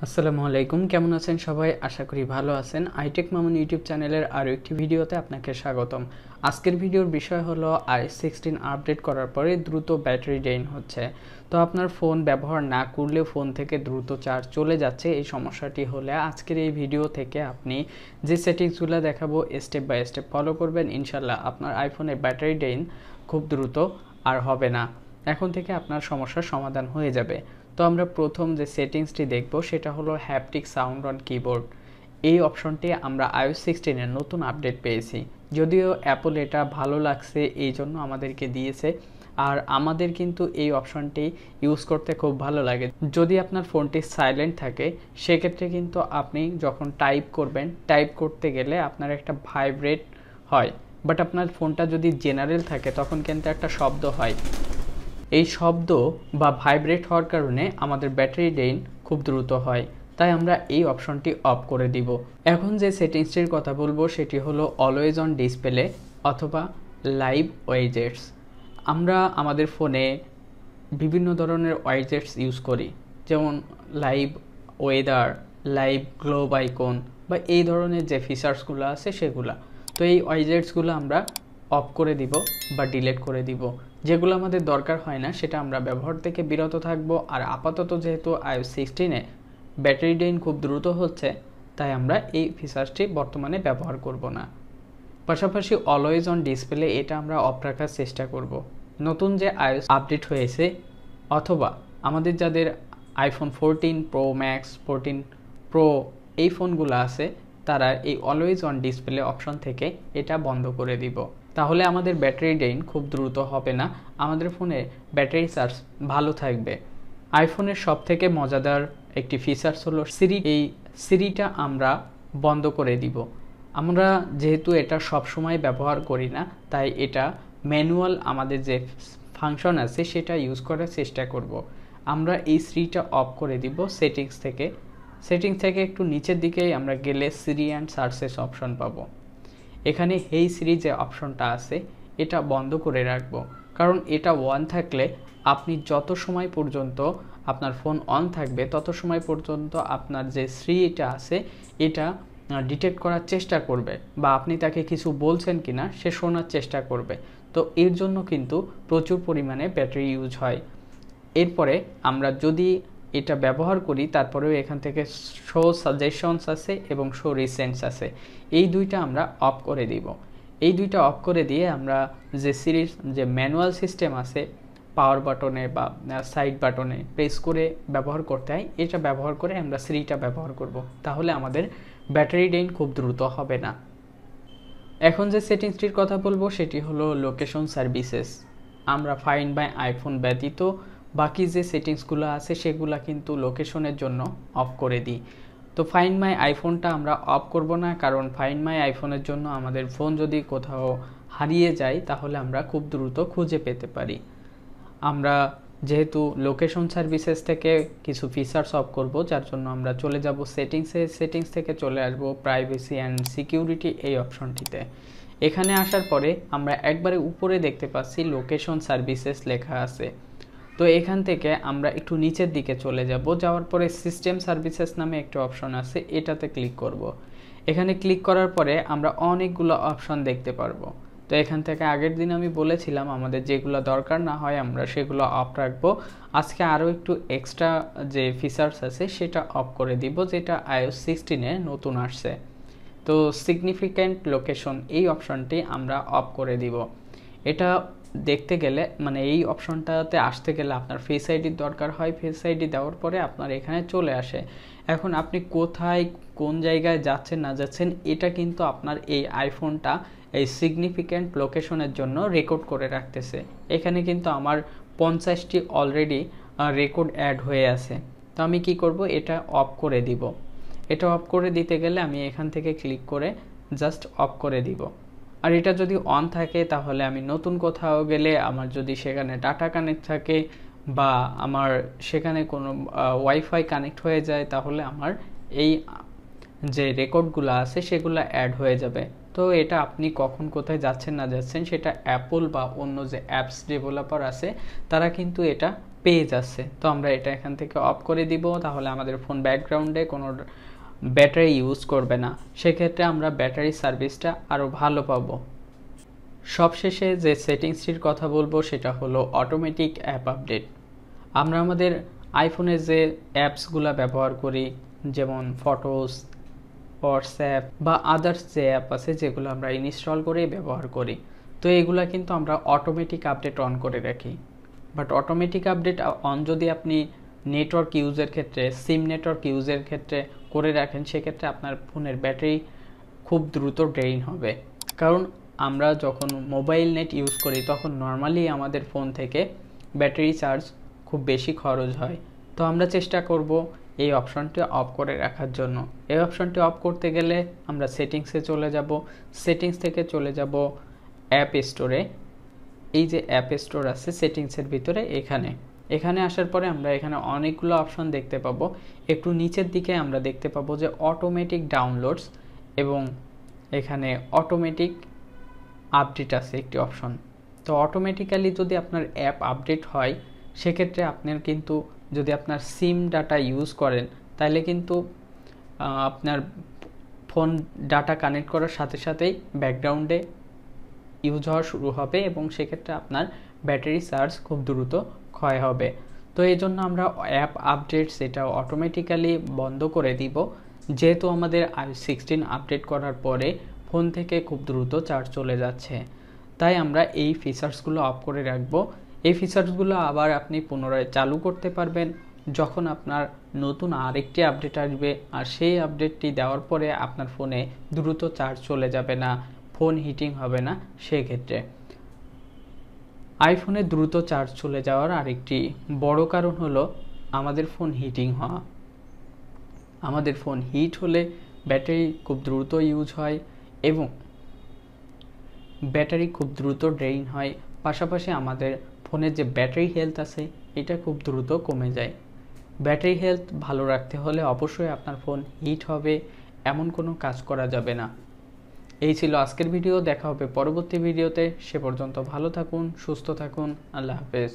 আসসালামু আলাইকুম, কেমন আছেন সবাই? আশা করি ভালো আছেন। iTechMamun ইউটিউব চ্যানেলের আরও একটি ভিডিওতে আপনাকে স্বাগতম। আজকের ভিডিওর বিষয় হলো iOS 16 আপডেট করার পরে দ্রুত ব্যাটারি ড্রেন হচ্ছে। তো আপনার ফোন ব্যবহার না করলেও ফোন থেকে দ্রুত চার্জ চলে যাচ্ছে, এই সমস্যাটি হলে আজকের এই ভিডিও থেকে আপনি যে সেটিংসগুলো দেখাবো স্টেপ বাই স্টেপ ফলো করবেন, ইনশাল্লাহ আপনার আইফোনের ব্যাটারি ড্রেন খুব দ্রুত আর হবে না। এখন থেকে আপনার সমস্যার সমাধান হয়ে যাবে। তো আমরা প্রথম যে সেটিংসটি দেখব সেটা হলো হ্যাপটিক সাউন্ড অন কিবোর্ড। এই অপশনটি আমরা iOS 16 এর নতুন আপডেট পেয়েছি, যদিও অ্যাপল এটা ভালো লাগছে এই জন্য আমাদেরকে দিয়েছে, আর আমাদের কিন্তু এই অপশনটি ইউজ করতে খুব ভালো লাগে। যদি আপনার ফোনটি সাইলেন্ট থাকে সেক্ষেত্রে কিন্তু আপনি যখন টাইপ করবেন, টাইপ করতে গেলে আপনার একটা ভাইব্রেট হয়, বাট আপনার ফোনটা যদি জেনারেল থাকে তখন কিন্তু একটা শব্দ হয়। এই শব্দ বা ভাইব্রেট হওয়ার কারণে আমাদের ব্যাটারি ড্রেন খুব দ্রুত হয়, তাই আমরা এই অপশনটি অফ করে দিব। এখন যে সেটিংসটির কথা বলবো সেটি হলো অলওয়েজ অন ডিসপ্লে অথবা লাইভ ওয়েজেটস। আমরা আমাদের ফোনে বিভিন্ন ধরনের ওয়েজেটস ইউজ করি, যেমন live weather, live globe icon বা এই ধরনের যে ফিচার্সগুলো আছে সেগুলা। তো এই ওয়েজেটসগুলো আমরা অফ করে দিব বা ডিলিট করে দিব। যেগুলো আমাদের দরকার হয় না সেটা আমরা ব্যবহার থেকে বিরত থাকব। আর আপাতত যেহেতু iOS 16-এ ব্যাটারি ড্রেন খুব দ্রুত হচ্ছে, তাই আমরা এই ফিচার্সটি বর্তমানে ব্যবহার করব না। পাশাপাশি অলওয়েজ অন ডিসপ্লে এটা আমরা অফ রাখার চেষ্টা করব। নতুন যে iOS আপডেট হয়েছে অথবা আমাদের যাদের iPhone 14 Pro Max, 14 Pro এই ফোনগুলো আছে তারা এই অলওয়েজ অন ডিসপ্লে অপশন থেকে এটা বন্ধ করে দিব। তাহলে আমাদের ব্যাটারি ড্রেন খুব দ্রুত হবে না, আমাদের ফোনে ব্যাটারি চার্জ ভালো থাকবে। আইফোনের সবথেকে মজাদার একটি ফিচার্স হলো সিরি। এই সিরিটা আমরা বন্ধ করে দিব। আমরা যেহেতু এটা সব সময় ব্যবহার করি না, তাই এটা ম্যানুয়াল আমাদের যে ফাংশন আছে সেটা ইউজ করার চেষ্টা করব। আমরা এই সিরিটা অফ করে দিব সেটিংস থেকে। সেটিংস থেকে একটু নিচের দিকেই আমরা গেলে সিরি অ্যান্ড সার্চেস অপশন পাবো। এখানে হেই সিরি যে অপশনটা আছে এটা বন্ধ করে রাখবো, কারণ এটা অন থাকলে আপনি যত সময় পর্যন্ত আপনার ফোন অন থাকবে তত সময় পর্যন্ত আপনার যে সিরিটা আছে এটা ডিটেক্ট করার চেষ্টা করবে, বা আপনি তাকে কিছু বলছেন কিনা সে শোনার চেষ্টা করবে। তো এর জন্য কিন্তু প্রচুর পরিমাণে ব্যাটারি ইউজ হয়। এরপরে আমরা যদি এটা ব্যবহার করি তারপরেও এখান থেকে শো সাজেশনস আছে এবং শো রিসেন্টস আছে, এই দুইটা আমরা অফ করে দিব। এই দুইটা অফ করে দিয়ে আমরা যে সিরিজ যে ম্যানুয়াল সিস্টেম আছে পাওয়ার বাটনে বা সাইড বাটনে প্রেস করে ব্যবহার করতে হয়, এটা ব্যবহার করে আমরা সিরিটা ব্যবহার করব। তাহলে আমাদের ব্যাটারি ড্রেন খুব দ্রুত হবে না। এখন যে সেটিংসটির কথা বলবো সেটি হলো লোকেশন সার্ভিসেস। আমরা ফাইন্ড বাই আইফোন ব্যতীত বাকি যে সেটিংসগুলো আছে সেগুলো কিন্তু লোকেশনের জন্য অফ করে দিই। তো ফাইন্ড মাই আইফোনটা আমরা অফ করব না, কারণ ফাইন্ড মাই আইফোনের জন্য আমাদের ফোন যদি কোথাও হারিয়ে যায় তাহলে আমরা খুব দ্রুত খুঁজে পেতে পারি। আমরা যেহেতু লোকেশন সার্ভিসেস থেকে কিছু ফিচার্স অফ করব, যার জন্য আমরা চলে যাব সেটিংসে। সেটিংস থেকে চলে আসব প্রাইভেসি অ্যান্ড সিকিউরিটি এই অপশনটিতে। এখানে আসার পরে আমরা একবারে উপরে দেখতে পাচ্ছি লোকেশন সার্ভিসেস লেখা আছে। তো এখান থেকে আমরা একটু নিচের দিকে চলে যাব, যাওয়ার পরে সিস্টেম সার্ভিসেস নামে একটা অপশন আছে, এটাতে ক্লিক করব। এখানে ক্লিক করার পরে আমরা অনেকগুলো অপশন দেখতে পারবো। তো এখান থেকে আগের দিন আমি বলেছিলাম আমাদের যেগুলো দরকার না হয় আমরা সেগুলো অফ রাখবো। আজকে আরও একটু এক্সট্রা যে ফিচার্স আছে সেটা অফ করে দিব, যেটা iOS 16-এ নতুন আসছে। তো সিগনিফিক্যান্ট লোকেশন এই অপশনটি আমরা অফ করে দিব। এটা দেখতে গেলে মানে এই অপশনটাতে আসতে গেলে আপনার ফেস আইডির দরকার হয়। ফেস আইডি দেওয়ার পরে আপনার এখানে চলে আসে। এখন আপনি কোথায় কোন জায়গায় যাচ্ছেন না যাচ্ছেন এটা কিন্তু আপনার এই আইফোনটা এই সিগনিফিক্যান্ট লোকেশনের জন্য রেকর্ড করে রাখতেছে। এখানে কিন্তু আমার 50টি অলরেডি রেকর্ড অ্যাড হয়ে আছে। তো আমি কি করব, এটা অফ করে দিব। এটা অফ করে দিতে গেলে আমি এখান থেকে ক্লিক করে জাস্ট অফ করে দিব। আর এটা যদি অন থাকে তাহলে আমি নতুন কোথাও গেলে আমার যদি সেখানে ডাটা কানেক্ট থাকে বা আমার সেখানে কোনো ওয়াইফাই কানেক্ট হয়ে যায় তাহলে আমার এই যে রেকর্ডগুলো আছে সেগুলো অ্যাড হয়ে যাবে। তো এটা আপনি কখন কোথায় যাচ্ছেন না যাচ্ছেন সেটা অ্যাপল বা অন্য যে অ্যাপস ডেভেলপার আছে তারা কিন্তু এটা পেজ আছে, তো আমরা এটা এখান থেকে অফ করে দিব। তাহলে আমাদের ফোন ব্যাকগ্রাউন্ডে কোনো ব্যাটারি ইউজ করবে না, সেক্ষেত্রে আমরা ব্যাটারি সার্ভিসটা আরও ভালো পাবো। সবশেষে যে সেটিংসটির কথা বলবো সেটা হলো অটোমেটিক অ্যাপ আপডেট। আমরা আমাদের আইফোনে যে অ্যাপসগুলো ব্যবহার করি, যেমন ফটোস, হোয়াটসঅ্যাপ বা আদার্স যে অ্যাপ আছে যেগুলো আমরা ইনস্টল করে ব্যবহার করি, তো এগুলা কিন্তু আমরা অটোমেটিক আপডেট অন করে রাখি। বাট অটোমেটিক আপডেট অন যদি আপনি নেটওয়ার্ক ইউজের ক্ষেত্রে, সিম নেটওয়ার্ক ইউজের ক্ষেত্রে করে রাখেন, সেক্ষেত্রে আপনার ফোনের ব্যাটারি খুব দ্রুত ড্রেইন হবে। কারণ আমরা যখন মোবাইল নেট ইউজ করি তখন নর্মালি আমাদের ফোন থেকে ব্যাটারি চার্জ খুব বেশি খরচ হয়। তো আমরা চেষ্টা করব এই অপশনটি অফ করে রাখার জন্য। এই অপশনটি অফ করতে গেলে আমরা সেটিংসে চলে যাব, সেটিংস থেকে চলে যাব অ্যাপ স্টোরে। এই যে অ্যাপ স্টোর আছে সেটিংসের ভিতরে, এখানে আসার পরে আমরা এখানে অনেকগুলো অপশন দেখতে পাবো। একটু নিচের দিকে আমরা দেখতে পাবো যে অটোমেটিক ডাউনলোডস এবং এখানে অটোমেটিক আপডেট আছে একটি অপশন। তো অটোমেটিক্যালি যদি আপনার অ্যাপ আপডেট হয়, সেক্ষেত্রে আপনার কিন্তু যদি আপনার সিম ডাটা ইউজ করেন তাহলে কিন্তু আপনার ফোন ডাটা কানেক্ট করার সাথে সাথেই ব্যাকগ্রাউন্ডে ইউজ হওয়া শুরু হবে এবং সেক্ষেত্রে আপনার ব্যাটারি চার্জ খুব দ্রুত ক্ষয় হবে। তো এই জন্য আমরা অ্যাপ আপডেট সেটা অটোমেটিক্যালি বন্ধ করে দিব, যেহেতু আমাদের i16 আপডেট করার পরে ফোন থেকে খুব দ্রুত চার্জ চলে যাচ্ছে। তাই আমরা এই ফিচার্সগুলো অফ করে রাখবো। এই ফিচার্সগুলো আবার আপনি পুনরায় চালু করতে পারবেন যখন আপনার নতুন আরেকটি আপডেট আসবে, আর সেই আপডেটটি দেওয়ার পরে আপনার ফোনে দ্রুত চার্জ চলে যাবে না, ফোন হিটিং হবে না। সেক্ষেত্রে আইফোনে দ্রুত চার্জ চলে যাওয়ার আরেকটি বড় কারণ হলো আমাদের ফোন হিটিং হওয়া। আমাদের ফোন হিট হলে ব্যাটারি খুব দ্রুত ইউজ হয় এবং ব্যাটারি খুব দ্রুত ড্রেইন হয়। পাশাপাশি আমাদের ফোনের যে ব্যাটারি হেলথ আছে এটা খুব দ্রুত কমে যায়। ব্যাটারি হেলথ ভালো রাখতে হলে অবশ্যই আপনার ফোন হিট হবে, এমন কোনো কাজ করা যাবে না। এই ছিল আজকের ভিডিও, দেখা হবে পরবর্তী ভিডিওতে। সে পর্যন্ত ভালো থাকুন, সুস্থ থাকুন, আল্লাহ হাফেজ।